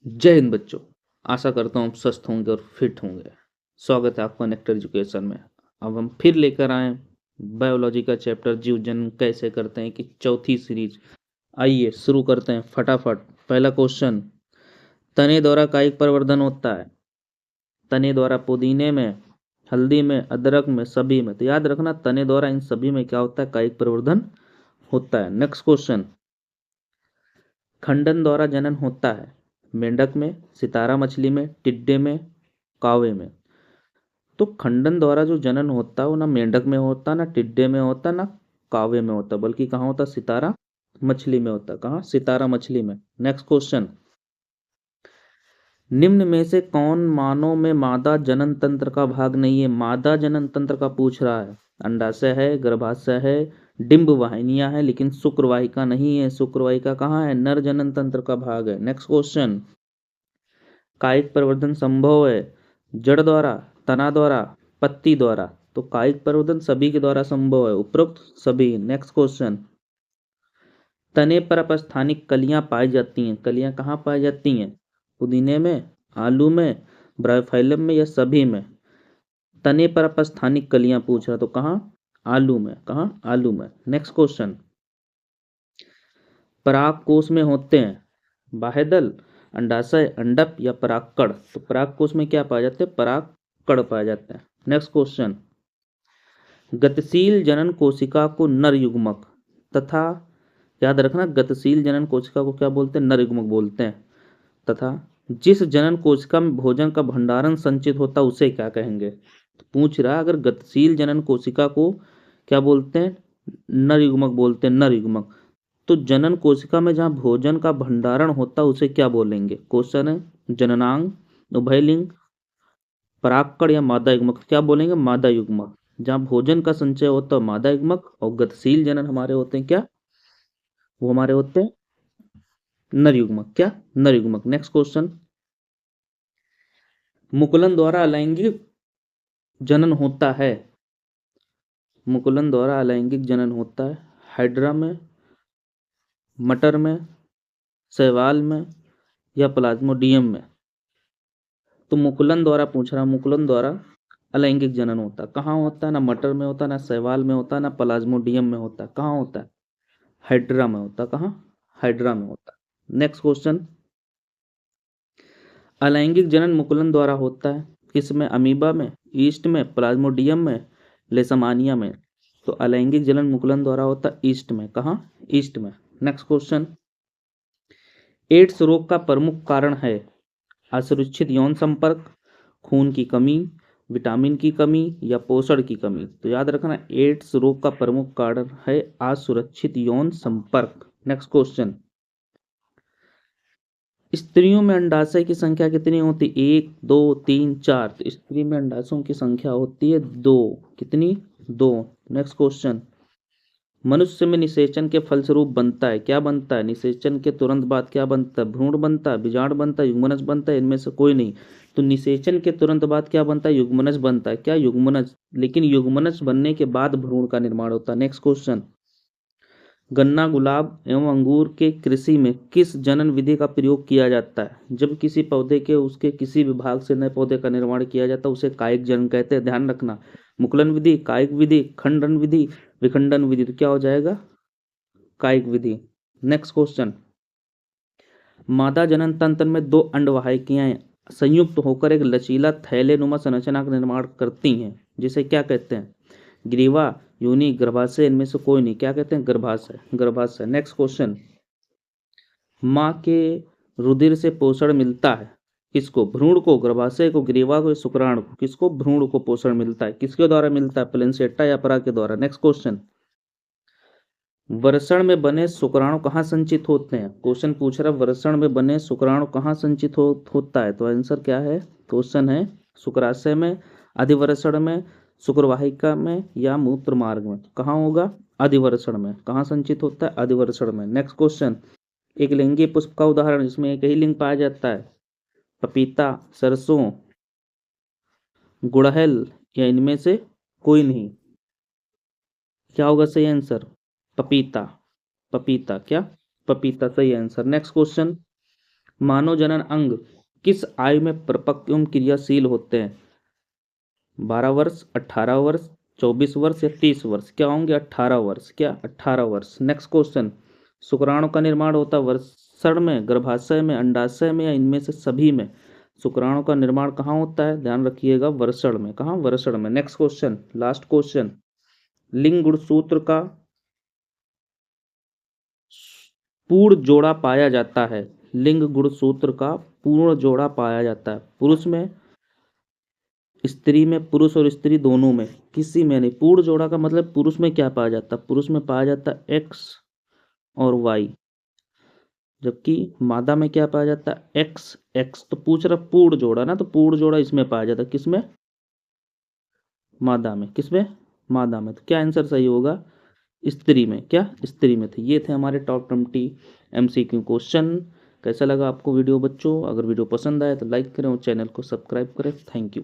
जय हिंद बच्चों। आशा करता हूँ आप स्वस्थ होंगे और फिट होंगे। स्वागत है आपका नेक्टर एजुकेशन में। अब हम फिर लेकर आए बायोलॉजी का चैप्टर जीव जन्म कैसे करते हैं कि चौथी सीरीज। आइए शुरू करते हैं फटाफट। पहला क्वेश्चन, तने द्वारा कायिक प्रवर्धन होता है। तने द्वारा पुदीने में, हल्दी में, अदरक में, सभी में। तो याद रखना तने द्वारा इन सभी में क्या होता है, कायिक प्रवर्धन होता है। नेक्स्ट क्वेश्चन, खंडन द्वारा जनन होता है। मेंढक में, सितारा मछली में, टिड्डे में, कावे में। तो खंडन द्वारा जो जनन होता है वो ना मेंढक में होता, ना टिड्डे में होता, ना कावे में होता, बल्कि कहाँ होता, सितारा मछली में होता। कहाँ, सितारा मछली में। नेक्स्ट क्वेश्चन, निम्न में से कौन मानव में मादा जनन तंत्र का भाग नहीं है। मादा जनन तंत्र का पूछ रहा है। अंडाशय है, गर्भाशय है, डिंब वाहिनियां है, लेकिन शुक्रवाहिका नहीं है। शुक्रवाहिका कहाँ है, नर जनन तंत्र का भाग है। नेक्स्ट क्वेश्चन, कायिक प्रवर्धन संभव है जड़ द्वारा, तना द्वारा, पत्ती द्वारा। तो कायिक प्रवर्धन सभी के द्वारा संभव है, उपरोक्त सभी। नेक्स्ट क्वेश्चन, तने पर अपस्थानिक कलियां पाई जाती हैं। कलियां कहाँ पाई जाती हैं, पुदीने में, आलू में, ब्रायोफाइलम में, या सभी में। तने पर अपस्थानिक कलियां पूछ रहा, तो कहाँ, आलू में। कहाँ, आलू में। नेक्स्ट क्वेश्चन, पराग कोश में होते हैं बाह्यदल, अंडाशय, अंडप या परागकण। तो पराग कोश में क्या पाए जाते हैं, परागकण पाए जाते हैं। नेक्स्ट क्वेश्चन, गतिशील जनन कोशिका को नर युग्मक तथा, याद रखना गतिशील जनन कोशिका को क्या बोलते हैं, नर युग्मक बोलते हैं। तथा जिस जनन कोशिका में भोजन का भंडारण संचित होता है उसे क्या कहेंगे। तो पूछ रहा, अगर गतिशील जनन कोशिका को क्या बोलते हैं, नर युग्मक बोलते हैं, नर युग्मक। तो जनन कोशिका में जहाँ भोजन का भंडारण होता है उसे क्या बोलेंगे। क्वेश्चन है, जननांग, उभयलिंग, परागकण या मादा युग्मक। क्या बोलेंगे, मादा युग्मक। जहाँ भोजन का संचय होता है मादा युग्मक, और गतिशील जनन हमारे होते हैं क्या, वो हमारे होते हैं नर युग्मक। क्या, नर युग्मक। नेक्स्ट क्वेश्चन, मुकुलन द्वारा अलैंगिक जनन होता है। मुकुलन द्वारा अलैंगिक जनन होता है हाइड्रा में, मटर में, शैवाल में, या प्लाज्मोडियम में। तो मुकुलन द्वारा पूछ रहा, मुकुलन द्वारा अलैंगिक जनन होता कहाँ होता है, ना मटर में होता, ना शैवाल में होता, ना प्लाज्मोडियम में होता। कहाँ होता है, हाइड्रा में होता। कहाँ, हाइड्रा में होता। नेक्स्ट क्वेश्चन, अलैंगिक जनन मुकुलन द्वारा होता है किसमें, अमीबा में, ईस्ट में, प्लाज्मोडियम में, लेशमानिया में। तो अलैंगिक जनन मुकुलन द्वारा होता है ईस्ट में। कहाँ, ईस्ट में। नेक्स्ट क्वेश्चन, एड्स रोग का प्रमुख कारण है असुरक्षित यौन संपर्क, खून की कमी, विटामिन की कमी, या पोषण की कमी। तो याद रखना एड्स रोग का प्रमुख कारण है असुरक्षित यौन संपर्क। नेक्स्ट क्वेश्चन, स्त्रियों में अंडाशय की संख्या कितनी होती है, 1, 2, 3, 4। तो स्त्री में अंडाशयों की संख्या होती है 2। कितनी, 2। नेक्स्ट क्वेश्चन, मनुष्य में निषेचन के फलस्वरूप बनता है, क्या बनता है, निषेचन के तुरंत बाद क्या बनता है, भ्रूण बनता है, बीजाणु बनता है, युग्मनज बनता है, इनमें से कोई नहीं। तो निषेचन के तुरंत बाद क्या बनता है, युग्मनज बनता है। क्या, युग्मनज। लेकिन युग्मनज बनने के बाद भ्रूण का निर्माण होता है। नेक्स्ट क्वेश्चन, गन्ना, गुलाब एवं अंगूर के कृषि में किस जनन विधि का प्रयोग किया जाता है। जब किसी पौधे के उसके किसी विभाग से नए पौधे का निर्माण किया जाता है उसे कायिक जनन कहते हैं। ध्यान रखना, मुकुलन विधि, कायिक विधि, खंडन विधि, विखंडन विधि। तो क्या हो जाएगा, कायिक विधि। नेक्स्ट क्वेश्चन, मादा जनन तंत्र में दो अंडवाहिकाएं संयुक्त होकर एक लचीला थैलेनुमा संरचना का निर्माण करती हैं, जिसे क्या कहते हैं, ग्रीवा, योनि, गर्भाशय। इनमें से कोई नहीं। क्या कहते हैं, गर्भाशय, गर्भाशय। नेक्स्ट क्वेश्चन, माँ के रुधिर से पोषण मिलता है किसको, भ्रूण को, गर्भाशय को, ग्रीवा को, शुक्राणु को। किसको, भ्रूण को पोषण मिलता है। किसके द्वारा मिलता है, प्लेसेंटा या पराग के द्वारा। नेक्स्ट क्वेश्चन, वृषण में बने शुक्राणु कहाँ संचित होते हैं। क्वेश्चन पूछ रहा है वृषण में बने शुक्राणु कहाँ संचित होता है। तो आंसर क्या है, क्वेश्चन है शुक्राशय में, अधिवृषण में, शुक्रवाहिका में, या मूत्र मार्ग में। कहाँ होगा, अधिवृषण में। कहाँ संचित होता है, अधिवृषण में। नेक्स्ट क्वेश्चन, एक लिंगी पुष्प का उदाहरण जिसमें एक ही लिंग पाया जाता है, पपीता, सरसों, गुड़हल, या इनमें से कोई नहीं। क्या होगा सही आंसर, पपीता, पपीता। क्या, पपीता सही आंसर। नेक्स्ट क्वेश्चन, मानव जनन अंग किस आयु में परिपक्व एवं क्रियाशील होते हैं? 12 वर्ष, 18 वर्ष, 24 वर्ष या 30 वर्ष? क्या होंगे? 18 वर्ष। क्या? 18 वर्ष। नेक्स्ट क्वेश्चन, शुक्राणु का निर्माण होता है वृषण में, गर्भाशय में, अंडाशय में या इनमें से सभी में? शुक्राणु का निर्माण कहाँ होता है? ध्यान रखिएगा, वृषण में। कहाँ? वृषण में। नेक्स्ट क्वेश्चन, लास्ट क्वेश्चन, लिंग गुणसूत्र का पूर्ण जोड़ा पाया जाता है। लिंग गुणसूत्र का पूर्ण जोड़ा पाया जाता है पुरुष में, स्त्री में, पुरुष और स्त्री दोनों में, किसी में नहीं। पूर्ण जोड़ा का मतलब पुरुष में क्या पाया जाता है? पुरुष में पाया जाता है एक्स और वाई, जबकि मादा में क्या पाया जाता है? X x. तो पूछ रहा पूर्ण जोड़ा ना, तो पूर्ण जोड़ा इसमें पाया जाता है। किसमें? मादा में। किसमें? मादा में। तो क्या आंसर सही होगा? स्त्री में। क्या? स्त्री में थे। ये थे हमारे टॉप 20 MCQ क्वेश्चन। कैसा लगा आपको वीडियो बच्चों? अगर वीडियो पसंद आए तो लाइक करें और चैनल को सब्सक्राइब करें। Thank you.